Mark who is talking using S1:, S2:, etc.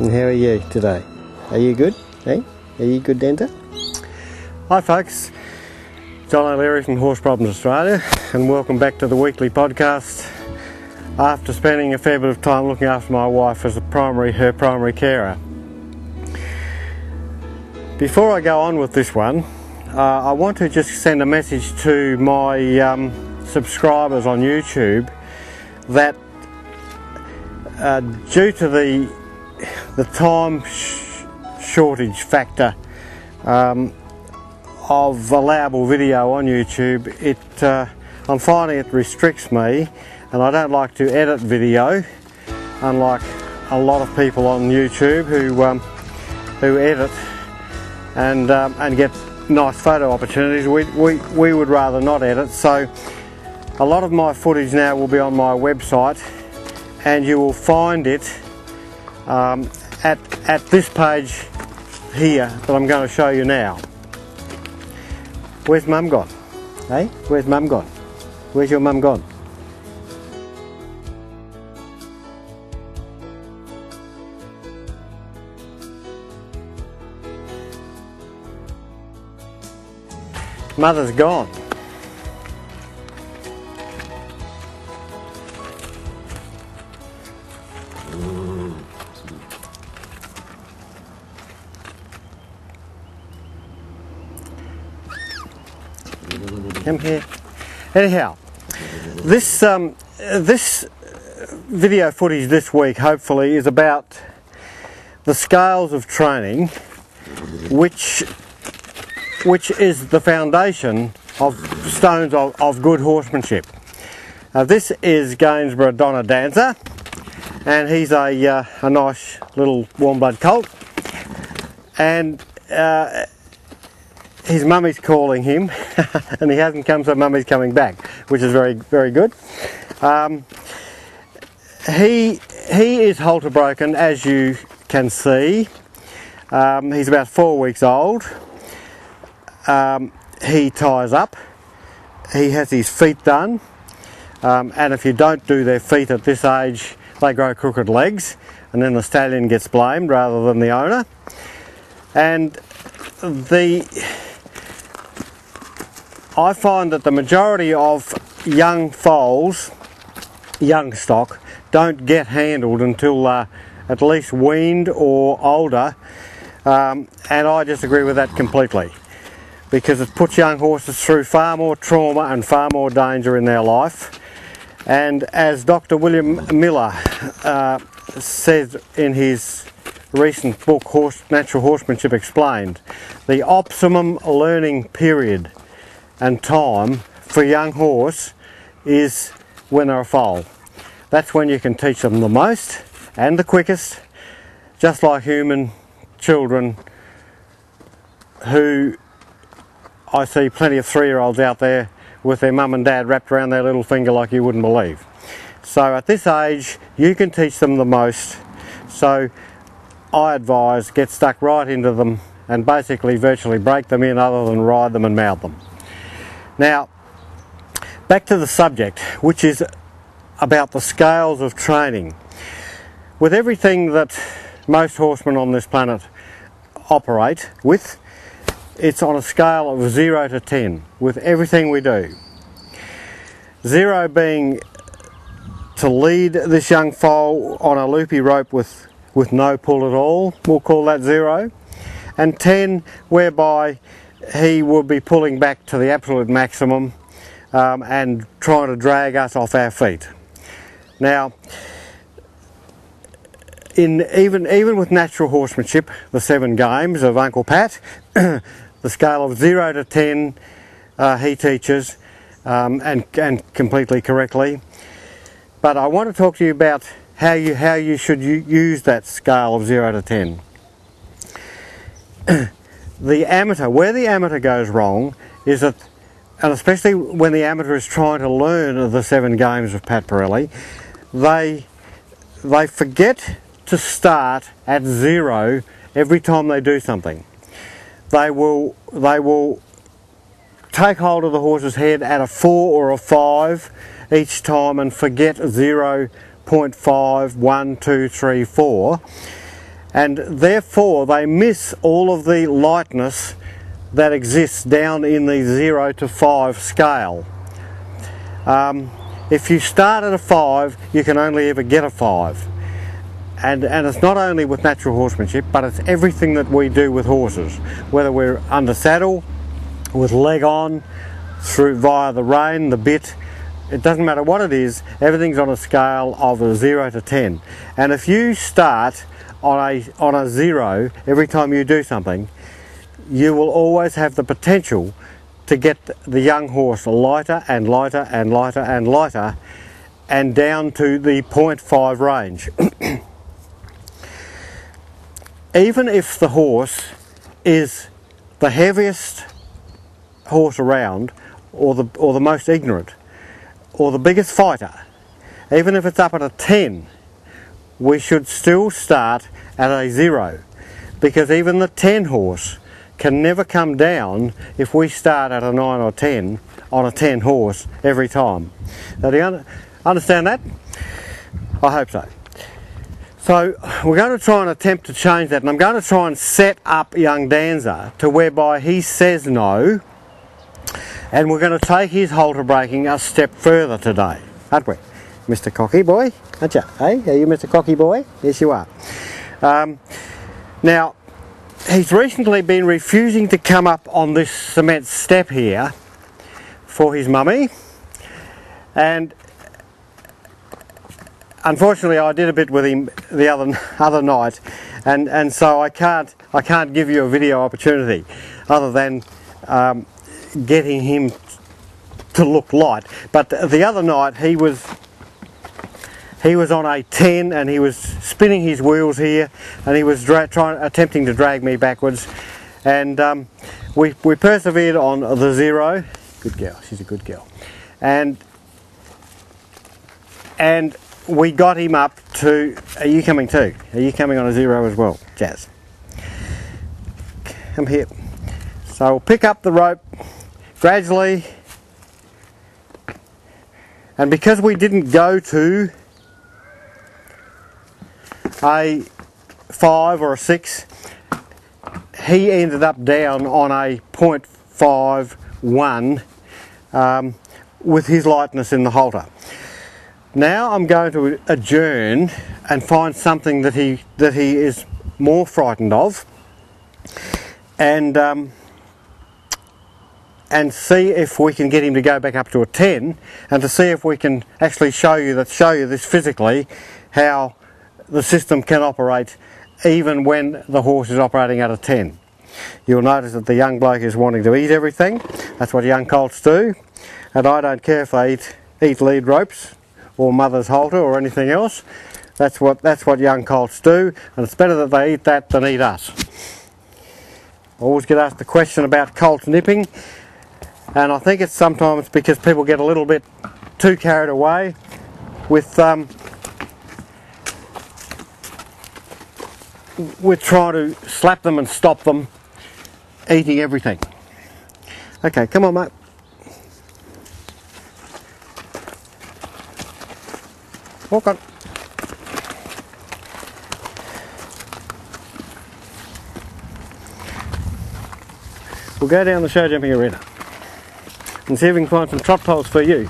S1: And how are you today? Are you good? Hey? Are you good, Denta? Hi folks, John O'Leary from Horse Problems Australia, and welcome back to the weekly podcast after spending a fair bit of time looking after my wife as her primary carer. Before I go on with this one, I want to just send a message to my subscribers on YouTube that due to the time shortage factor of allowable video on YouTube, I'm finding it restricts me, and I don't like to edit video, unlike a lot of people on YouTube who edit and get nice photo opportunities. We would rather not edit, so a lot of my footage now will be on my website, and you will find it at this page here that I'm going to show you now. Where's Mum gone? Hey? Where's Mum gone? Where's your mum gone? Mother's gone. Come here. Anyhow, this video footage this week hopefully is about the scales of training, which is the foundation of stones of good horsemanship. This is Gainsborough Donna Dancer, and he's a nice little warm blood colt, and his mummy's calling him and he hasn't come, so mummy's coming back, which is very, very good. He is halter broken, as you can see. He's about 4 weeks old. He ties up. He has his feet done, and if you don't do their feet at this age, they grow crooked legs, and then the stallion gets blamed rather than the owner. And I find that the majority of young foals, young stock, don't get handled until at least weaned or older, and I disagree with that completely, because it puts young horses through far more trauma and far more danger in their life. And as Dr. William Miller says in his recent book, Natural Horsemanship Explained, the optimum learning period and time for a young horse is when they're a foal. That's when you can teach them the most and the quickest, just like human children, who I see plenty of 3-year-olds out there with their mum and dad wrapped around their little finger like you wouldn't believe. So at this age you can teach them the most, so I advise get stuck right into them and basically virtually break them in, other than ride them and mount them. Now, back to the subject, which is about the scales of training. With everything that most horsemen on this planet operate with, it's on a scale of 0 to 10, with everything we do. 0 being to lead this young foal on a loopy rope with no pull at all, we'll call that 0. And 10, whereby he will be pulling back to the absolute maximum and trying to drag us off our feet. Now, even with natural horsemanship, the 7 games of Uncle Pat, the scale of 0 to 10 he teaches, and completely correctly. But I want to talk to you about how you should use that scale of 0 to 10. Where the amateur goes wrong is that, and especially when the amateur is trying to learn the 7 games of Pat Pirelli, they forget to start at 0 every time they do something. They will take hold of the horse's head at a 4 or a 5 each time and forget 0.5, 1, 2, 3, 4. and therefore they miss all of the lightness that exists down in the 0 to 5 scale. If you start at a 5, you can only ever get a 5. And it's not only with natural horsemanship, but it's everything that we do with horses, whether we're under saddle, with leg on, through via the rein, the bit. It doesn't matter what it is, everything's on a scale of a 0 to 10. And if you start on a 0 every time you do something, you will always have the potential to get the young horse lighter and lighter and lighter and lighter, and down to the 0.5 range. Even if the horse is the heaviest horse around, or the most ignorant, or the biggest fighter, even if it's up at a 10, we should still start at a 0, because even the 10 horse can never come down if we start at a 9 or 10 on a 10 horse every time. Now, do you understand that? I hope so. So we're going to try and attempt to change that, and I'm going to try and set up young Danza to whereby he says no, and we're going to take his halter breaking a step further today, aren't we, Mr. Cocky Boy? Aren't you? Hey, are you Mr. Cocky Boy? Yes, you are. Now, he's recently been refusing to come up on this cement step here for his mummy, and unfortunately I did a bit with him the other night, and so I can't give you a video opportunity other than getting him to look light. But the other night he was on a 10 and he was spinning his wheels here, and he was attempting to drag me backwards, and we persevered on the 0. Good girl, she's a good girl, and we got him up to, are you coming too? Are you coming on a 0 as well, Jazz? Come here. So we'll pick up the rope gradually, and because we didn't go to a 5 or a 6, he ended up down on a 0.51 with his lightness in the halter. Now I'm going to adjourn and find something that he is more frightened of, and see if we can get him to go back up to a 10, and to see if we can actually show you this physically, how the system can operate even when the horse is operating at a 10. You'll notice that the young bloke is wanting to eat everything. That's what young colts do, and I don't care if they eat lead ropes or mother's halter or anything else. That's what young colts do, and it's better that they eat that than eat us. I always get asked the question about colts nipping, and I think it's sometimes because people get a little bit too carried away with trying to slap them and stop them eating everything. Okay, come on, mate. Walk on. We'll go down the show jumping arena and see if we can find some trot poles for you.